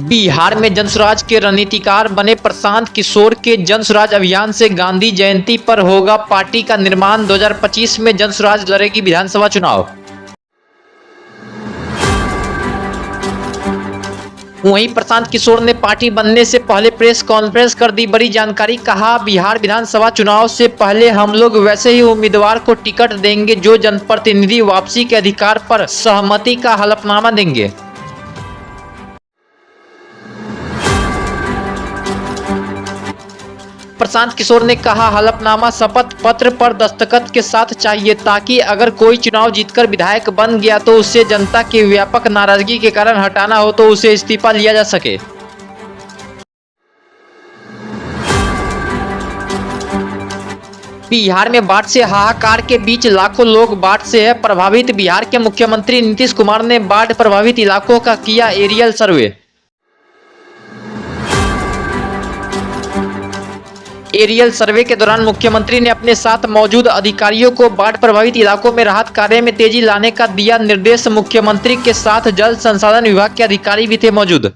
बिहार में जनसुराज के रणनीतिकार बने प्रशांत किशोर के जनसुराज अभियान से गांधी जयंती पर होगा पार्टी का निर्माण। 2025 में जनसुराज लड़ेगी विधानसभा चुनाव। वहीं प्रशांत किशोर ने पार्टी बनने से पहले प्रेस कॉन्फ्रेंस कर दी बड़ी जानकारी। कहा, बिहार विधानसभा चुनाव से पहले हम लोग वैसे ही उम्मीदवार को टिकट देंगे जो जनप्रतिनिधि वापसी के अधिकार पर सहमति का हलफनामा देंगे। प्रशांत किशोर ने कहा, हलफनामा शपथ पत्र पर दस्तखत के साथ चाहिए ताकि अगर कोई चुनाव जीतकर विधायक बन गया तो उसे जनता की व्यापक नाराजगी के कारण हटाना हो तो उसे इस्तीफा लिया जा सके। बिहार में बाढ़ से हाहाकार के बीच लाखों लोग बाढ़ से है प्रभावित। बिहार के मुख्यमंत्री नीतीश कुमार ने बाढ़ प्रभावित इलाकों का किया एरियल सर्वे। एरियल सर्वे के दौरान मुख्यमंत्री ने अपने साथ मौजूद अधिकारियों को बाढ़ प्रभावित इलाकों में राहत कार्य में तेजी लाने का दिया निर्देश। मुख्यमंत्री के साथ जल संसाधन विभाग के अधिकारी भी थे मौजूद।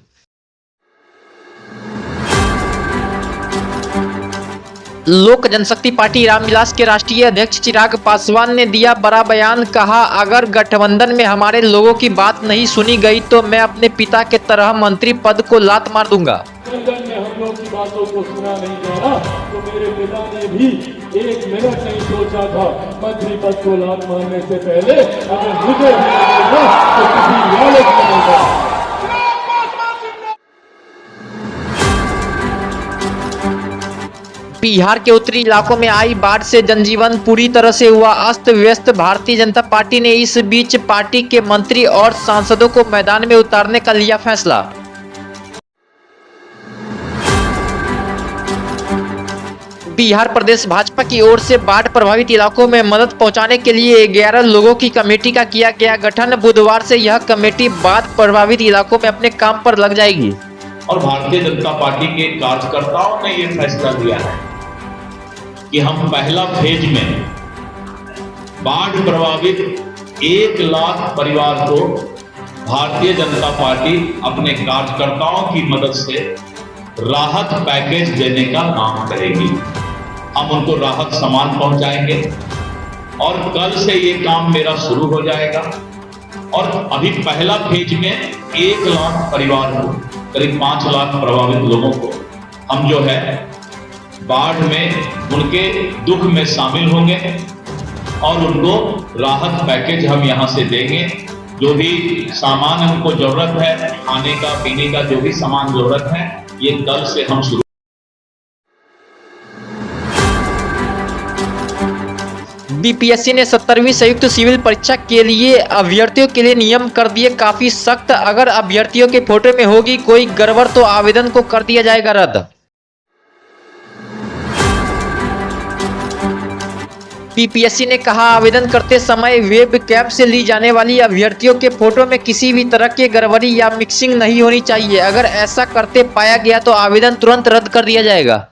लोक जनशक्ति पार्टी रामविलास के राष्ट्रीय अध्यक्ष चिराग पासवान ने दिया बड़ा बयान। कहा, अगर गठबंधन में हमारे लोगों की बात नहीं सुनी गई तो मैं अपने पिता के तरह मंत्री पद को लात मार दूंगा। गठबंधन में हम लोग की बातों को सुना नहीं जा रहा तो मेरे पिता ने भी एक मिनट नहीं सोचा था मंत्री पद को लात मारने से पहले अगर मुझे तो किसी लालच में नहीं। बिहार के उत्तरी इलाकों में आई बाढ़ से जनजीवन पूरी तरह से हुआ अस्त व्यस्त। भारतीय जनता पार्टी ने इस बीच पार्टी के मंत्री और सांसदों को मैदान में उतारने का लिया फैसला। बिहार प्रदेश भाजपा की ओर से बाढ़ प्रभावित इलाकों में मदद पहुंचाने के लिए 11 लोगों की कमेटी का किया गया गठन। बुधवार से यह कमेटी बाढ़ प्रभावित इलाकों में अपने काम पर लग जाएगी। और भारतीय जनता पार्टी के कार्यकर्ताओं ने यह फैसला लिया है कि हम पहला फेज में बाढ़ प्रभावित 1 लाख परिवार को भारतीय जनता पार्टी अपने कार्यकर्ताओं की मदद से राहत पैकेज देने का काम करेगी। हम उनको राहत सामान पहुंचाएंगे और कल से ये काम मेरा शुरू हो जाएगा। और अभी पहला फेज में 1 लाख परिवार को, करीब 5 लाख प्रभावित लोगों को हम जो है बाढ़ में उनके दुख में शामिल होंगे और उनको राहत पैकेज हम यहां से देंगे। जो भी सामान उनको जरूरत है, खाने का पीने का जो भी सामान जरूरत है, ये कल से हम शुरू। बीपीएससी ने 17वीं संयुक्त सिविल परीक्षा के लिए अभ्यर्थियों के लिए नियम कर दिए काफी सख्त। अगर अभ्यर्थियों के फोटो में होगी कोई गड़बड़ तो आवेदन को कर दिया जाएगा रद्द। बीपीएससी ने कहा, आवेदन करते समय वेब कैम से ली जाने वाली अभ्यर्थियों के फोटो में किसी भी तरह की गड़बड़ी या मिक्सिंग नहीं होनी चाहिए। अगर ऐसा करते पाया गया तो आवेदन तुरंत रद्द कर दिया जाएगा।